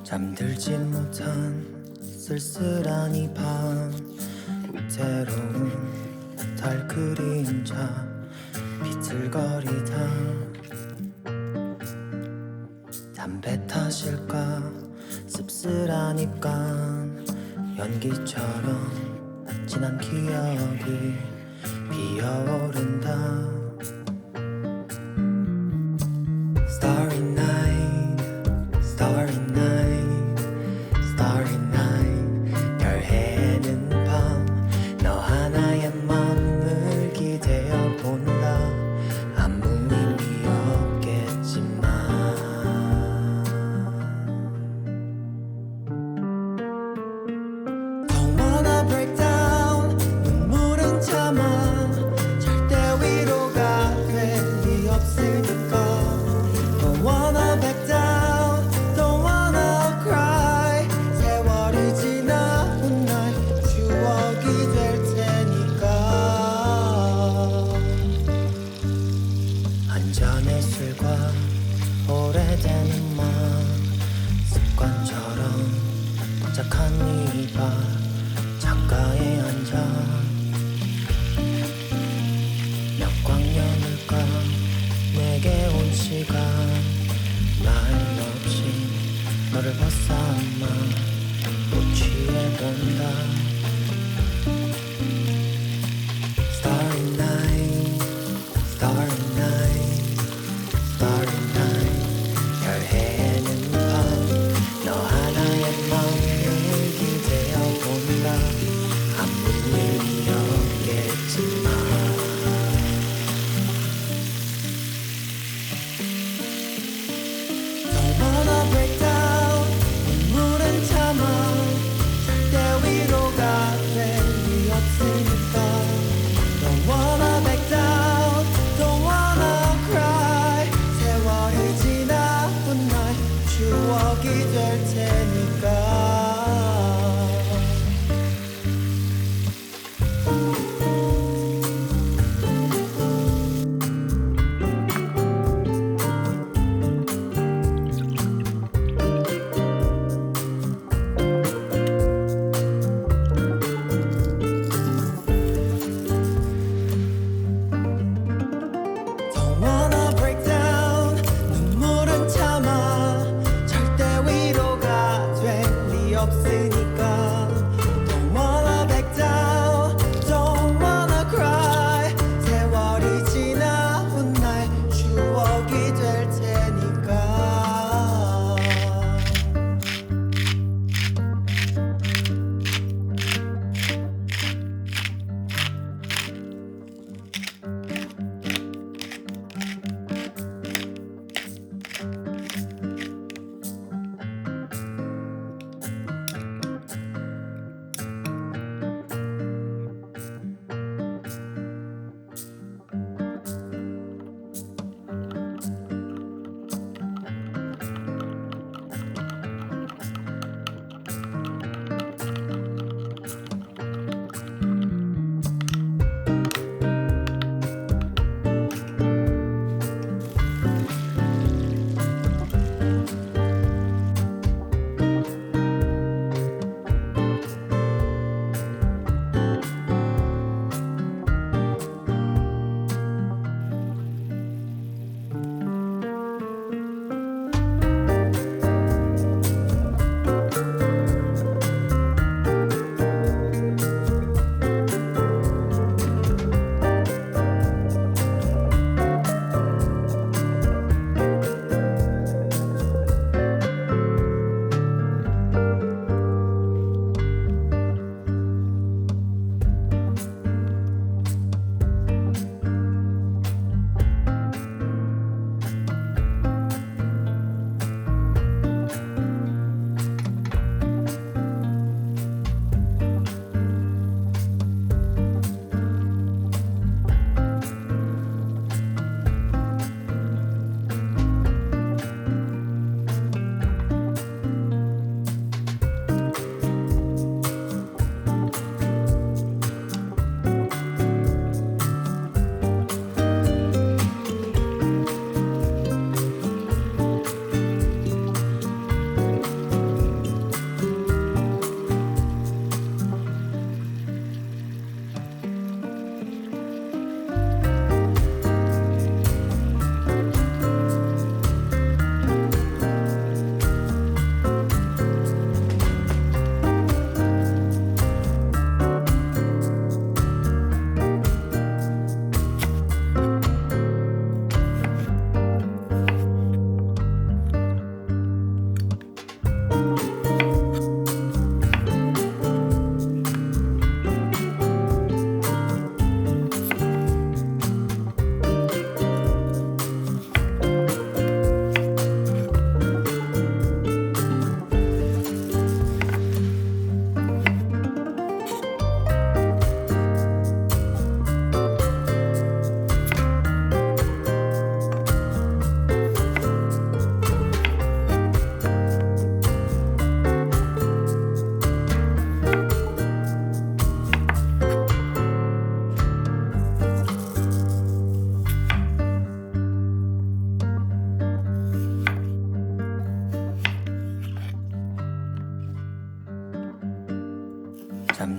잠들지 못한 쓸쓸한 이 밤, 위태로운 달 그림자 비틀거리다. 담배 탓일까 씁쓸한 입간, 연기처럼 지난 기억이 피어오른다. Starry night, starry night, starry night. 별 해는 밤, 너 하나의 맘을 기대어 본다. 아무 의미 없겠지만 Don't wanna break down, 눈물은 참아. 절대 위로가 될 리 없으니까. Don't wanna back down, don't wanna cry. 세월이 지나온 날 추억이 될 테니까. 안전의 술과 오래된 음악, 습관처럼 착한 이봐 창가에 앉아. 몇 광년을까 내게 온 시간, 말 없이 너를 벗삼아 또 취해본다. Starry night, starry night, starry night. 별 해는 밤, 너 하나의 맘을 기대어 본다. 아무 의미 없겠지만 Don't wanna break down, 눈물은 참아. 절대 위로가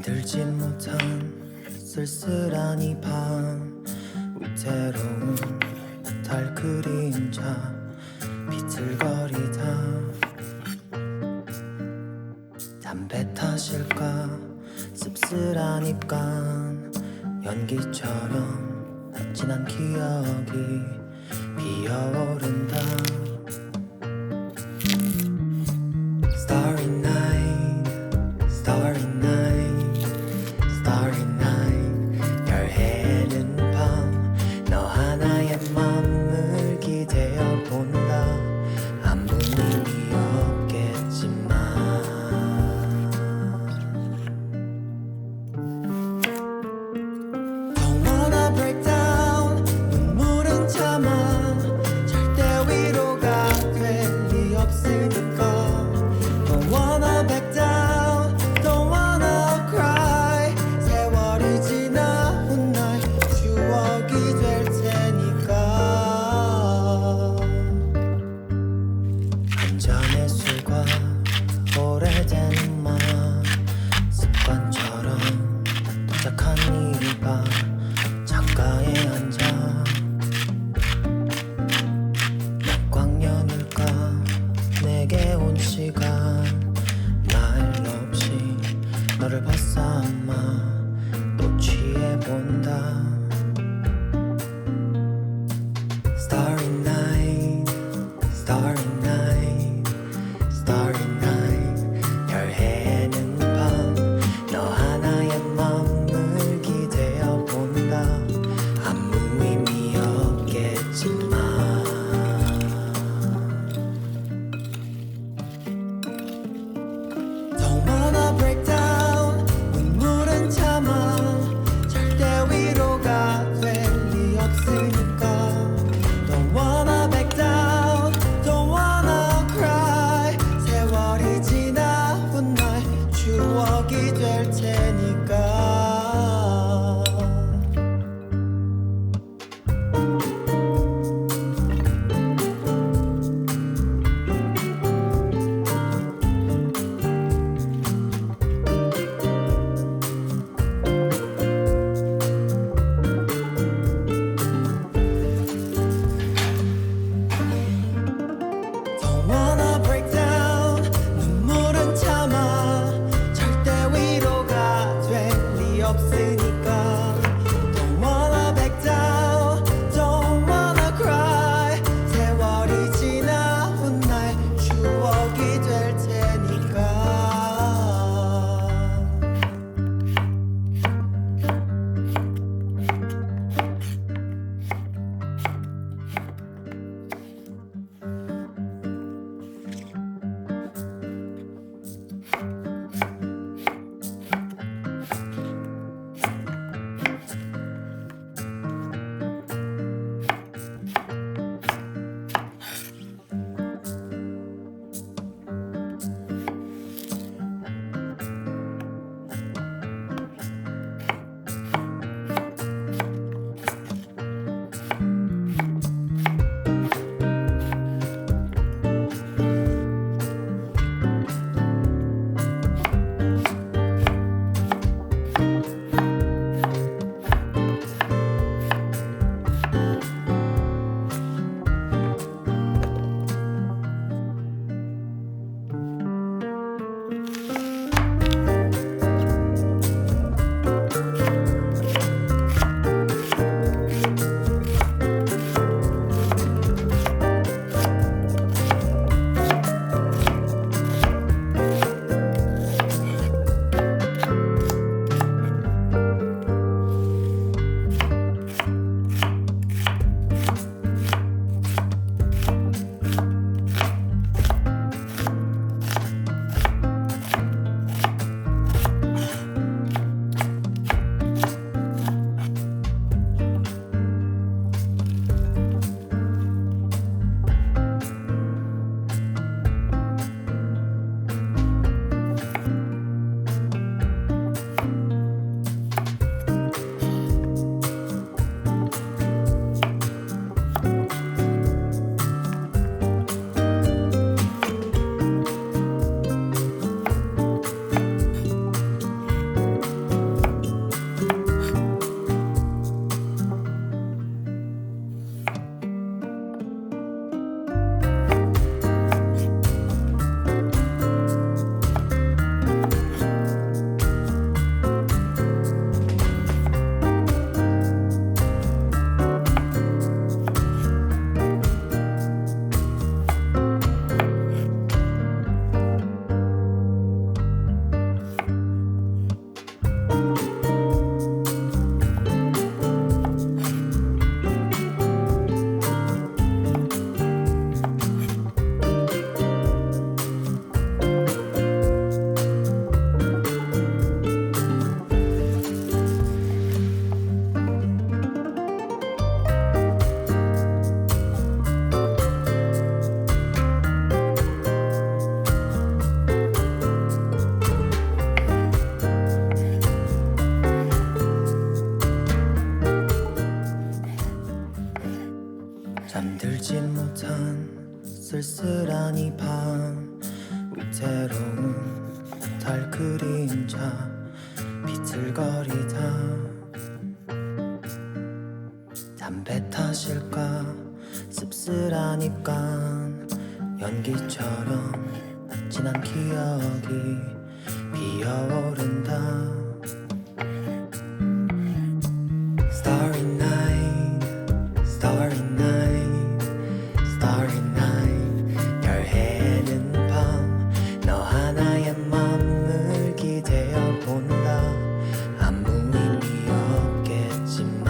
잠들지 못한 쓸쓸한 이 밤 위태로운 달 그림자 비틀거리다 담배 탓일까 씁쓸한 입간 연기처럼 지난 기억이 피어오른다 Starry night, starry night, starry night 별 해는 밤 너 하나의 맘을 기대어 본다 아무 의미 없겠지만 Don't wanna break down 눈물은 참아 잘 듯한 쓸쓸한 이 밤 위태로운 달 그림자 비틀거리다 담배 탓일까 씁쓸한 입간 연기처럼 지난 기억이 피어오른다 Starry night, starry night, starry night 별 해는 밤 너 하나의 맘을 기대어 본다 아무 의미 없겠지만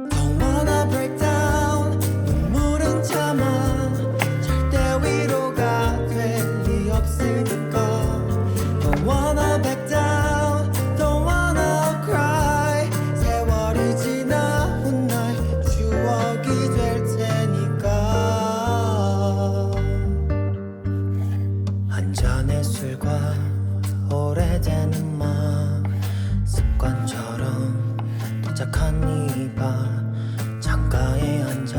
Don't wanna break down 눈물은 참아 절대 위로가 될 리 없으니까 Don't wanna back down, don't wanna cry 세월이 지나 훗날 추억이 될 테니까 한 잔의 술과 오래된 음악 습관처럼 도착한 이 밤 창가에 앉아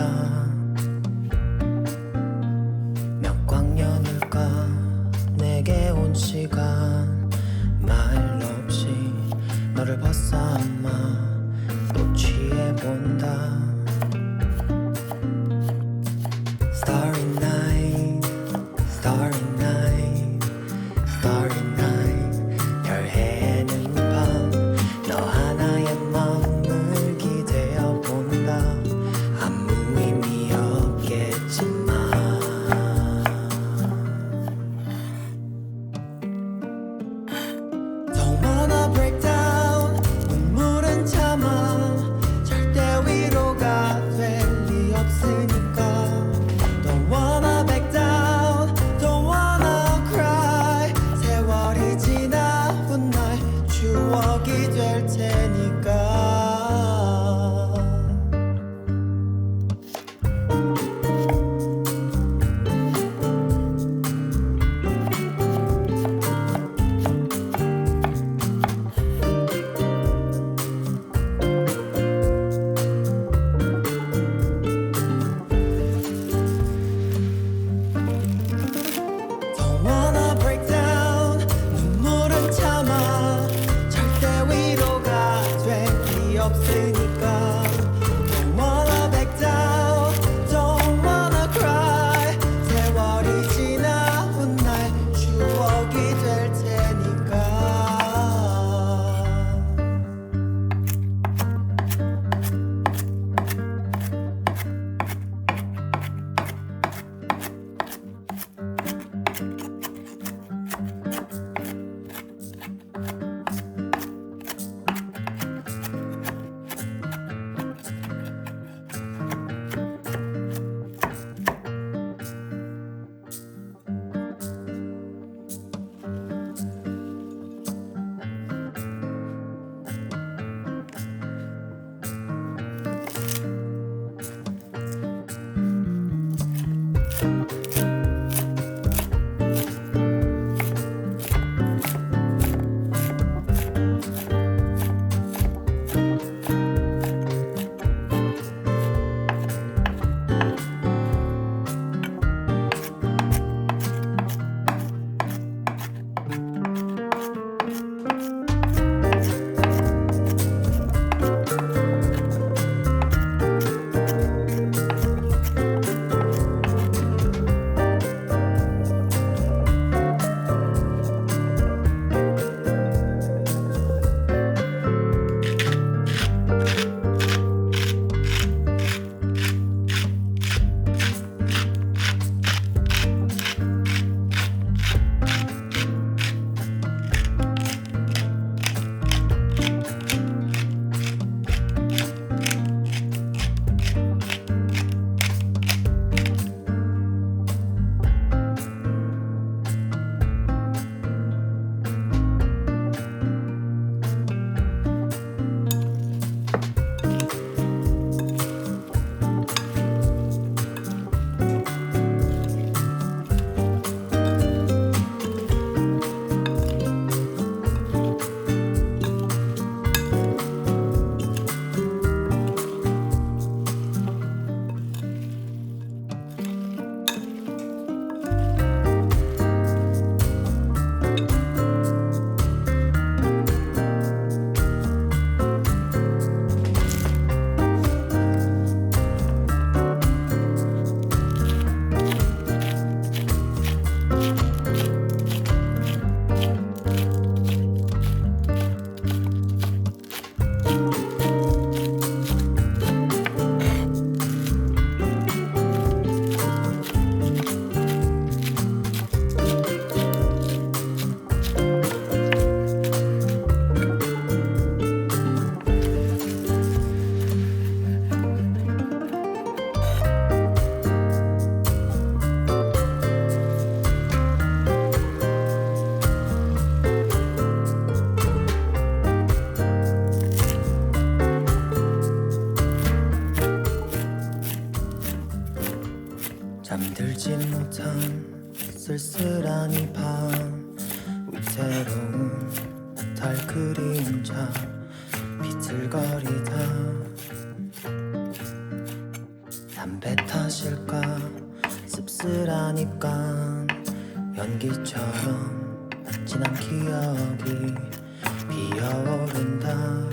몇 광년일까 내게 온 시간 말 없이 너를 벗삼아 또 취해본다 Starry night, starry night, starry night 별 해는 밤 너 하나의 맘을 기대어 본다 아무 의미 없겠지만 Don't wanna break down 눈물은 참아 절대 위로가 될 리 없으니까 Don't wanna back down Don't wanna cry 세월이 지나 훗날 추억이 될 테니까 Don't wanna break down 눈물은 참아 절대 위로가 될 리 없으니까 Don't wanna back down Don't wanna cry 세월이 지나 훗날 추억이 될 테니까 쓸쓸한 이 밤 위태로운 달 그림자 비틀거리다 담배 탓일까 씁쓸한 입간 연기처럼 지난 기억이 피어오른다